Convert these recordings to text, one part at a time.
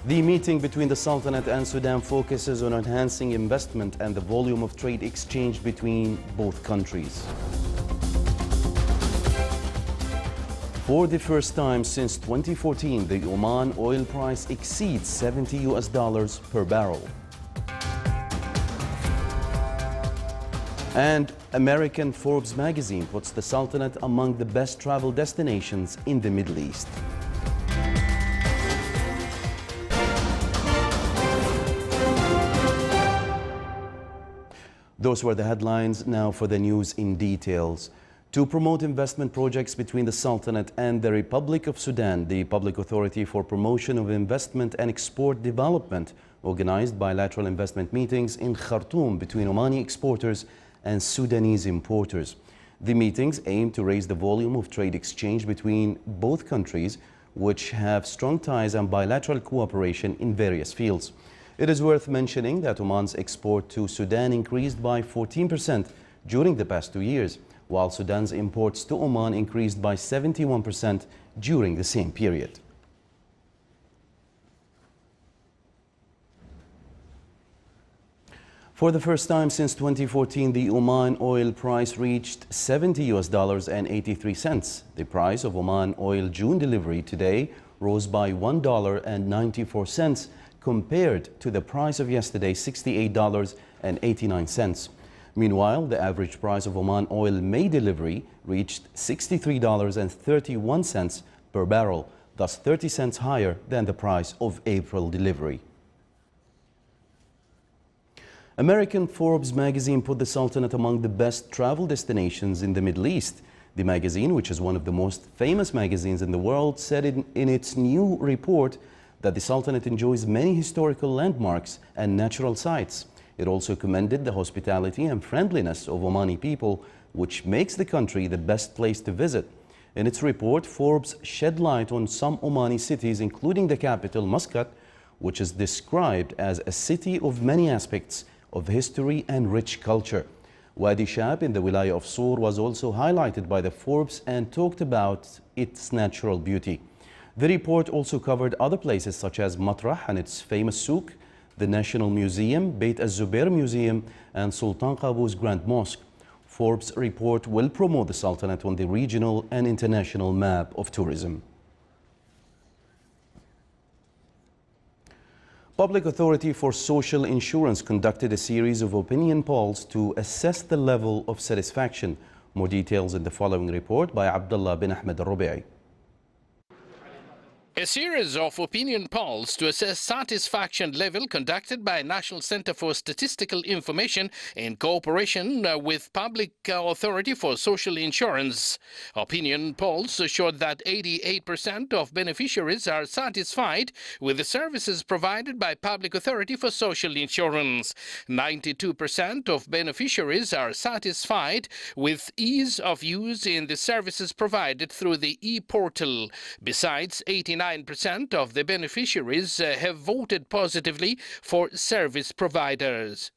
The meeting between the Sultanate and Sudan focuses on enhancing investment and the volume of trade exchange between both countries. For the first time since 2014, the Oman oil price exceeds $70 per barrel. And American Forbes magazine puts the Sultanate among the best travel destinations in the Middle East. Those were the headlines. Now for the news in details. To promote investment projects between the Sultanate and the Republic of Sudan, the Public Authority for Promotion of Investment and Export Development organized bilateral investment meetings in Khartoum between Omani exporters and Sudanese importers. The meetings aim to raise the volume of trade exchange between both countries, which have strong ties and bilateral cooperation in various fields. It is worth mentioning that Oman's export to Sudan increased by 14% during the past 2 years, while Sudan's imports to Oman increased by 71% during the same period. For the first time since 2014, the Oman oil price reached $70.83. The price of Oman oil June delivery today rose by $1.94 compared to the price of yesterday, $68.89. Meanwhile, the average price of Oman oil May delivery reached $63.31 per barrel, thus 30 cents higher than the price of April delivery. American Forbes magazine put the Sultanate among the best travel destinations in the Middle East. The magazine, which is one of the most famous magazines in the world, said in its new report that the Sultanate enjoys many historical landmarks and natural sites. It also commended the hospitality and friendliness of Omani people, which makes the country the best place to visit. In its report, Forbes shed light on some Omani cities, including the capital, Muscat, which is described as a city of many aspects of history and rich culture. Wadi Shab in the Wilaya of Sur was also highlighted by the Forbes and talked about its natural beauty. The report also covered other places such as Matrah and its famous souk, the National Museum, Beit Az-Zubair Museum, and Sultan Qaboos Grand Mosque. Forbes' report will promote the Sultanate on the regional and international map of tourism. Public Authority for Social Insurance conducted a series of opinion polls to assess the level of satisfaction. More details in the following report by Abdullah bin Ahmed al-Rubai. A series of opinion polls to assess satisfaction level conducted by National Center for Statistical Information in cooperation with Public Authority for Social Insurance. Opinion polls showed that 88% of beneficiaries are satisfied with the services provided by Public Authority for Social Insurance. 92% of beneficiaries are satisfied with ease of use in the services provided through the e-portal. Besides, 89% of the beneficiaries have voted positively for service providers.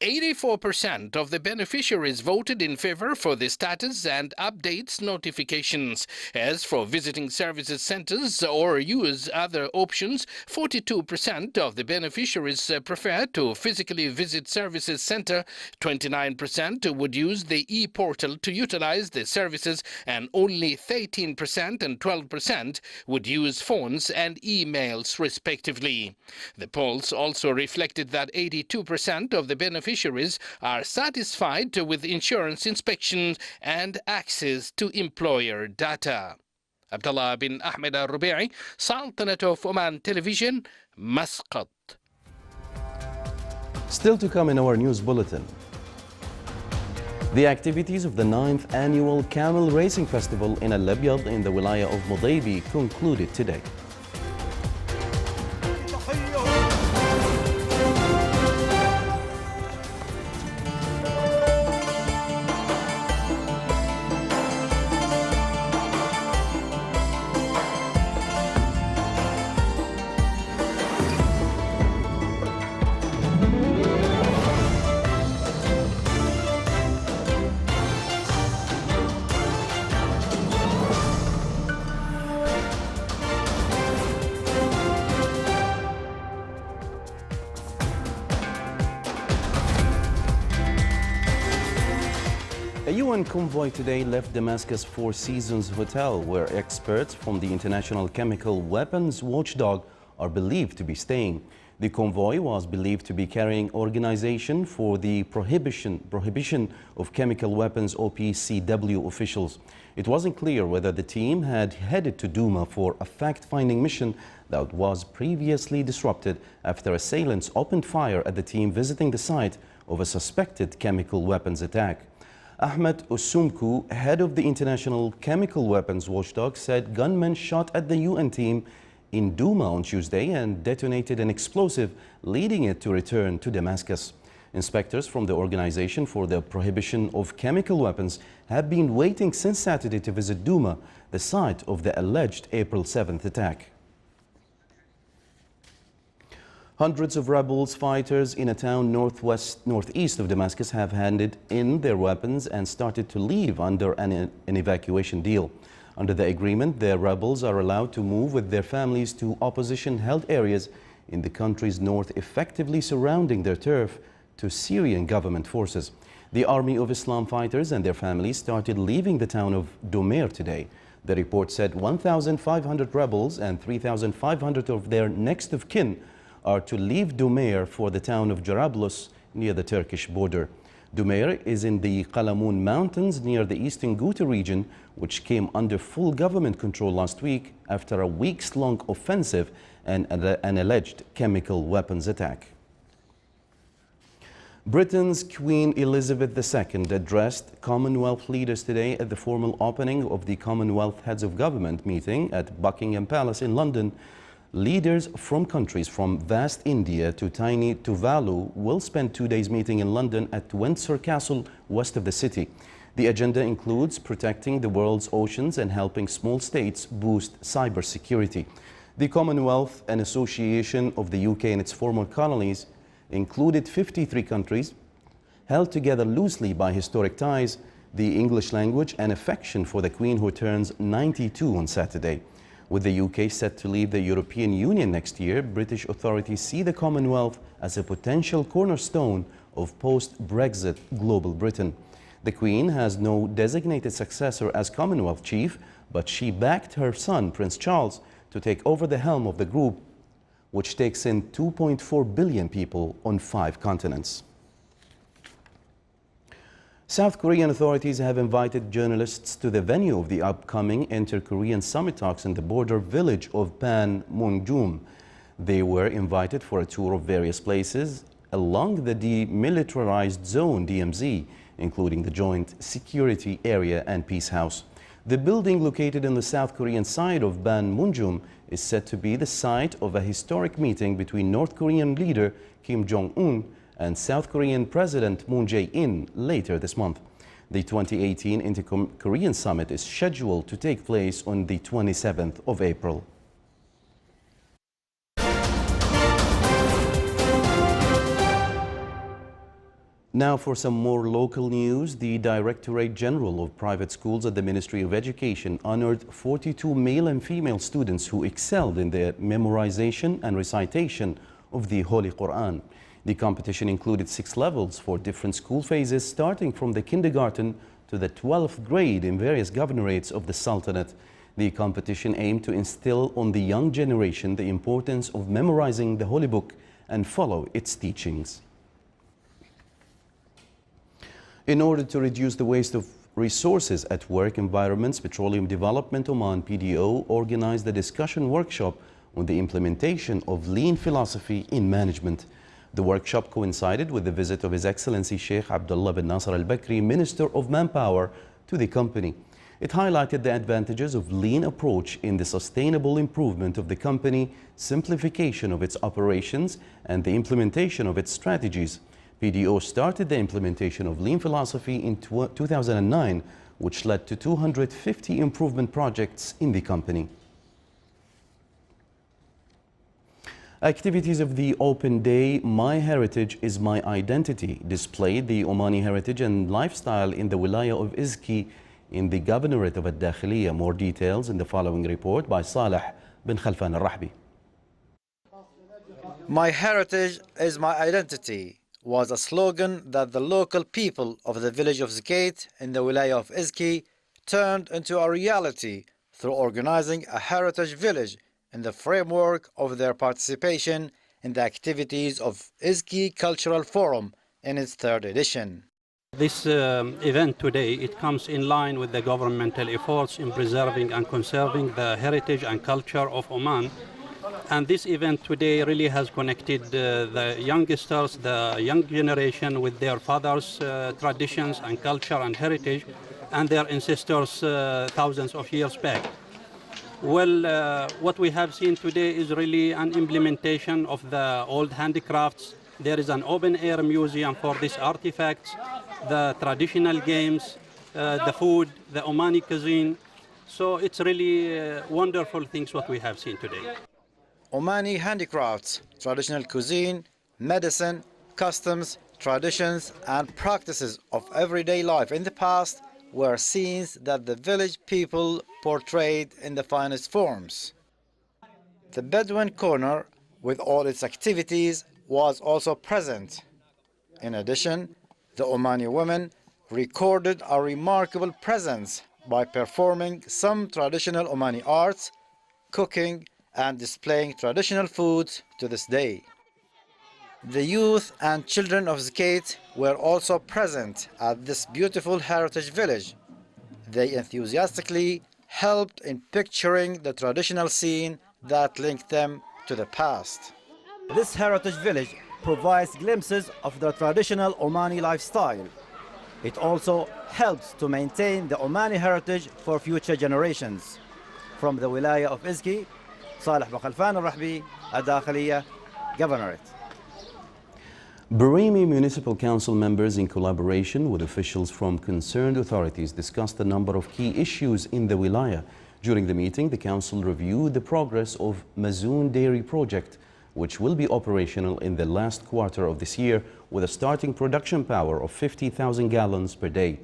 84% of the beneficiaries voted in favor for the status and updates notifications. As for visiting services centers or use other options, 42% of the beneficiaries prefer to physically visit services center, 29% would use the e-portal to utilize the services, and only 13% and 12% would use phones and emails respectively. The polls also reflected that 82% of the beneficiaries are satisfied with insurance inspections and access to employer data. Abdullah bin Ahmed al-Rubai, Sultanate of Oman Television, Muscat. Still to come in our news bulletin. The activities of the 9th annual Camel Racing Festival in Al-Abyad in the Wilaya of Mudaybi concluded today. A UN convoy today left Damascus Four Seasons Hotel, where experts from the International Chemical Weapons Watchdog are believed to be staying. The convoy was believed to be carrying Organization for the Prohibition of Chemical Weapons OPCW officials. It wasn't clear whether the team had headed to Douma for a fact-finding mission that was previously disrupted after assailants opened fire at the team visiting the site of a suspected chemical weapons attack. Ahmed Osumku, head of the International Chemical Weapons Watchdog, said gunmen shot at the UN team in Douma on Tuesday and detonated an explosive, leading it to return to Damascus. Inspectors from the Organization for the Prohibition of Chemical Weapons have been waiting since Saturday to visit Douma, the site of the alleged April 7th attack. Hundreds of rebels fighters in a town northeast of Damascus have handed in their weapons and started to leave under an evacuation deal. Under the agreement, the rebels are allowed to move with their families to opposition-held areas in the country's north, effectively surrounding their turf to Syrian government forces. The Army of Islam fighters and their families started leaving the town of Domer today. The report said 1,500 rebels and 3,500 of their next of kin are to leave Domer for the town of Jarablus near the Turkish border. Domer is in the Qalamun Mountains near the eastern Ghouta region, which came under full government control last week after a weeks-long offensive and an alleged chemical weapons attack. Britain's Queen Elizabeth II addressed Commonwealth leaders today at the formal opening of the Commonwealth Heads of Government meeting at Buckingham Palace in London. Leaders from countries from vast India to tiny Tuvalu will spend 2 days meeting in London at Windsor Castle, west of the city. The agenda includes protecting the world's oceans and helping small states boost cybersecurity. The Commonwealth, an association of the UK and its former colonies, included 53 countries, held together loosely by historic ties, the English language and affection for the Queen, who turns 92 on Saturday. With the UK set to leave the European Union next year, British authorities see the Commonwealth as a potential cornerstone of post-Brexit global Britain. The Queen has no designated successor as Commonwealth chief, but she backed her son, Prince Charles, to take over the helm of the group, which takes in 2.4 billion people on 5 continents. South Korean authorities have invited journalists to the venue of the upcoming inter-Korean summit talks in the border village of Panmunjom. They were invited for a tour of various places along the demilitarized zone DMZ, including the Joint Security Area and Peace House. The building located in the South Korean side of Panmunjom is said to be the site of a historic meeting between North Korean leader Kim Jong-un and South Korean President Moon Jae-in later this month. The 2018 Inter-Korean Summit is scheduled to take place on the 27th of April. Now for some more local news. The Directorate General of Private Schools at the Ministry of Education honored 42 male and female students who excelled in the memorization and recitation of the Holy Quran. The competition included 6 levels for different school phases, starting from the kindergarten to the 12th grade in various governorates of the Sultanate. The competition aimed to instill on the young generation the importance of memorizing the Holy Book and follow its teachings. In order to reduce the waste of resources at work environments, Petroleum Development Oman (PDO) organized a discussion workshop on the implementation of lean philosophy in management. The workshop coincided with the visit of His Excellency Sheikh Abdullah bin Nasser al-Bakri, Minister of Manpower, to the company. It highlighted the advantages of lean approach in the sustainable improvement of the company, simplification of its operations, and the implementation of its strategies. PDO started the implementation of lean philosophy in 2009, which led to 250 improvement projects in the company. Activities of the Open Day My Heritage is My Identity displayed the Omani heritage and lifestyle in the Wilaya of Izki in the Governorate of Al-Dakhiliya. More details in the following report by Saleh bin Khalfan al-Rahbi. My heritage is my identity. was a slogan that the local people of the village of Zakate in the Wilaya of Izki turned into a reality through organizing a heritage village in the framework of their participation in the activities of Izki Cultural Forum in its third edition. This event today, it comes in line with the governmental efforts in preserving and conserving the heritage and culture of Oman. And this event today really has connected the youngsters, the young generation with their fathers' traditions and culture and heritage and their ancestors thousands of years back. Well, what we have seen today is really an implementation of the old handicrafts. There is an open-air museum for these artifacts, the traditional games, the food, the Omani cuisine. So it's really wonderful things what we have seen today. Omani handicrafts, traditional cuisine, medicine, customs, traditions, and practices of everyday life in the past were scenes that the village people portrayed in the finest forms. The Bedouin corner, with all its activities, was also present. In addition, the Omani women recorded a remarkable presence by performing some traditional Omani arts, cooking, and displaying traditional foods to this day. The youth and children of Zakate were also present at this beautiful heritage village. They enthusiastically helped in picturing the traditional scene that linked them to the past. This heritage village provides glimpses of the traditional Omani lifestyle. It also helps to maintain the Omani heritage for future generations. From the Wilaya of Izki, Saleh bin Khalfan al-Rahbi, Al-Dakhiliya, Governorate. Barimi Municipal Council members, in collaboration with officials from concerned authorities, discussed a number of key issues in the Wilaya. During the meeting, the council reviewed the progress of Mazoon Dairy Project, which will be operational in the last quarter of this year with a starting production power of 50,000 gallons per day.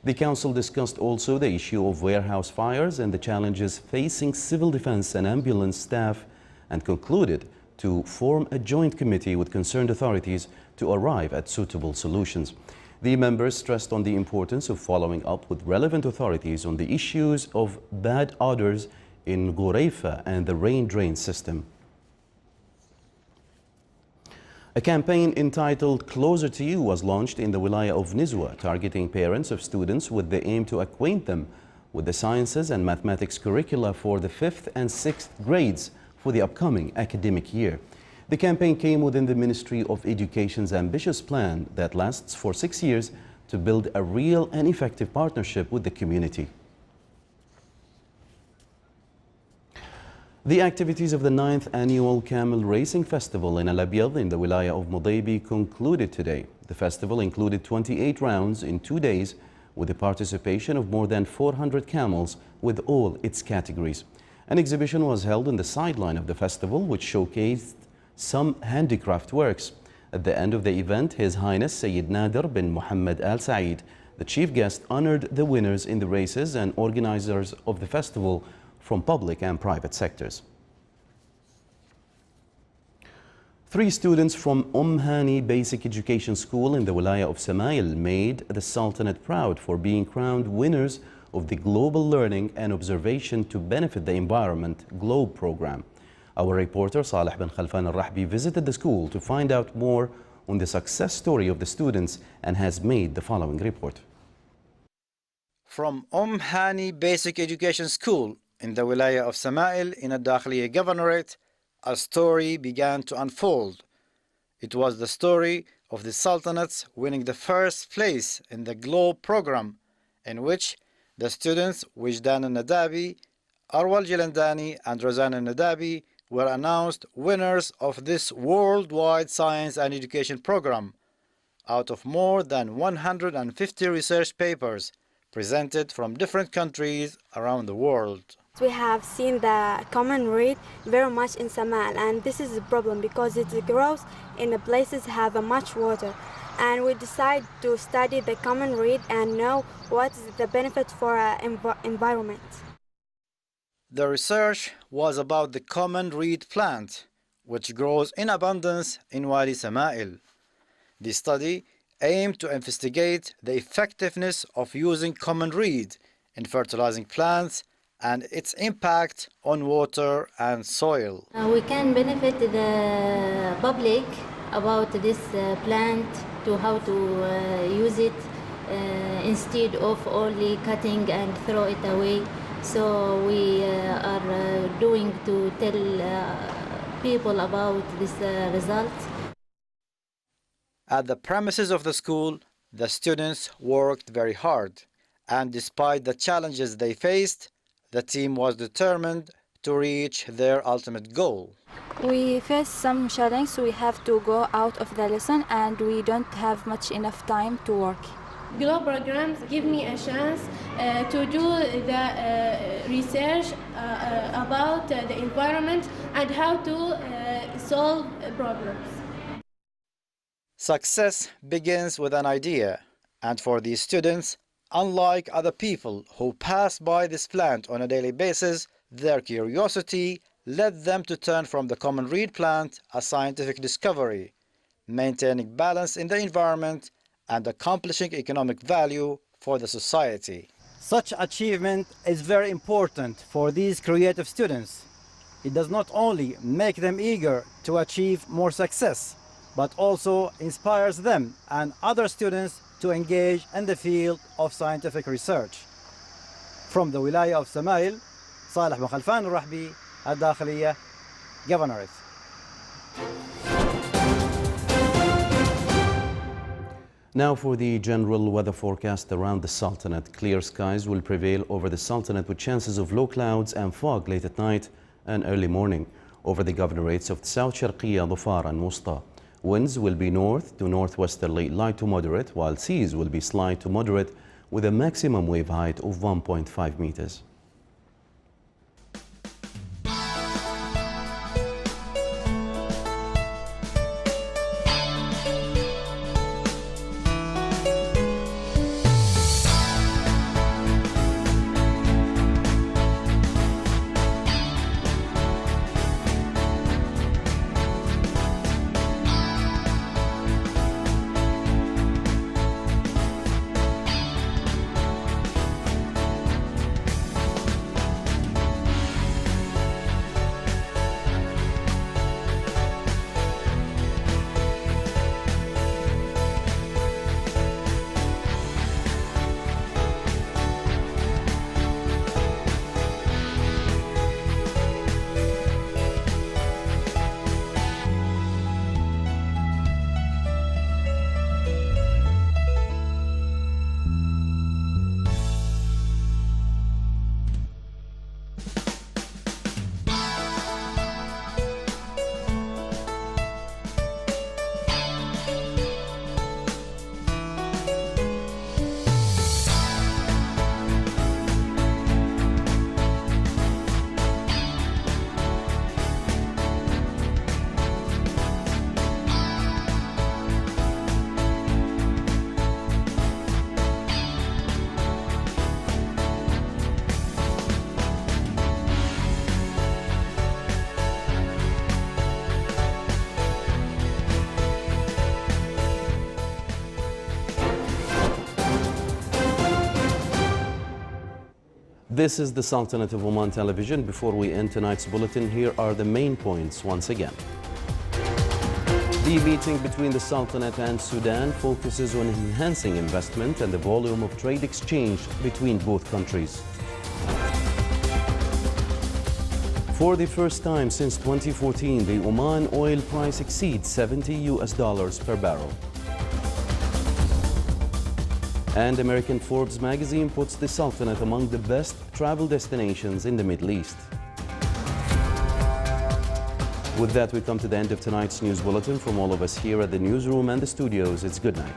The council discussed also the issue of warehouse fires and the challenges facing civil defense and ambulance staff, and concluded to form a joint committee with concerned authorities to arrive at suitable solutions. The members stressed on the importance of following up with relevant authorities on the issues of bad odors in Ghuraifa and the rain drain system. A campaign entitled Closer to You was launched in the Wilaya of Nizwa, targeting parents of students with the aim to acquaint them with the sciences and mathematics curricula for the 5th and 6th grades for the upcoming academic year. The campaign came within the Ministry of Education's ambitious plan that lasts for 6 years to build a real and effective partnership with the community. The activities of the 9th Annual Camel Racing Festival in Al-Abyad in the Wilaya of Mudaybi concluded today. The festival included 28 rounds in 2 days with the participation of more than 400 camels with all its categories. An exhibition was held in the sideline of the festival, which showcased some handicraft works. At the end of the event, His Highness Sayyid Nader bin Muhammad Al Saeed, the chief guest, honored the winners in the races and organizers of the festival from public and private sectors. 3 students from Hani Basic Education School in the Wilaya of Samail made the Sultanate proud for being crowned winners of the Global Learning and Observation to Benefit the Environment GLOBE program. Our reporter Saleh bin Khalfan al-Rahbi visited the school to find out more on the success story of the students and has made the following report. From Hani Basic Education School in the Wilaya of Samail in Al-Dakhiliya Governorate, a story began to unfold. It was the story of the Sultanates winning the first place in the GLOBE program, in which the students Wijdan al-Nadabi, Arwal Jilandani and Rozan al-Nadabi were announced winners of this worldwide science and education program out of more than 150 research papers presented from different countries around the world. We have seen the common reed very much in Samal, and this is a problem because it grows in the places have much water. And we decide to study the common reed and know what is the benefit for our environment. The research was about the common reed plant, which grows in abundance in Wadi Samail. The study aimed to investigate the effectiveness of using common reed in fertilizing plants and its impact on water and soil. We can benefit the public about this plant, to how to use it instead of only cutting and throw it away. So we are doing to tell people about this results. At the premises of the school, the students worked very hard, and despite the challenges they faced, the team was determined to reach their ultimate goal. We face some challenges. We have to go out of the lesson and we don't have much enough time to work. GLOW programs give me a chance to do the research about the environment and how to solve problems. Success begins with an idea, and for these students, unlike other people who pass by this plant on a daily basis, their curiosity led them to turn from the common reed plant a scientific discovery, maintaining balance in the environment and accomplishing economic value for the society. Such achievement is very important for these creative students. It does not only make them eager to achieve more success, but also inspires them and other students to engage in the field of scientific research. From the Wilaya of Samail, Saleh bin Khalfan al-Rahbi, Al-Dakhiliya, Governorate. Now for the general weather forecast around the Sultanate. Clear skies will prevail over the Sultanate with chances of low clouds and fog late at night and early morning over the governorates of South Sharqiya, Dhofar and Wusta. Winds will be north to northwesterly light to moderate, while seas will be slight to moderate with a maximum wave height of 1.5 meters. This is the Sultanate of Oman television. Before we end tonight's bulletin, here are the main points once again. The meeting between the Sultanate and Sudan focuses on enhancing investment and the volume of trade exchange between both countries. For the first time since 2014, the Oman oil price exceeds $70 per barrel. And American Forbes magazine puts the Sultanate among the best travel destinations in the Middle East. With that, we come to the end of tonight's news bulletin. From all of us here at the newsroom and the studios, it's good night.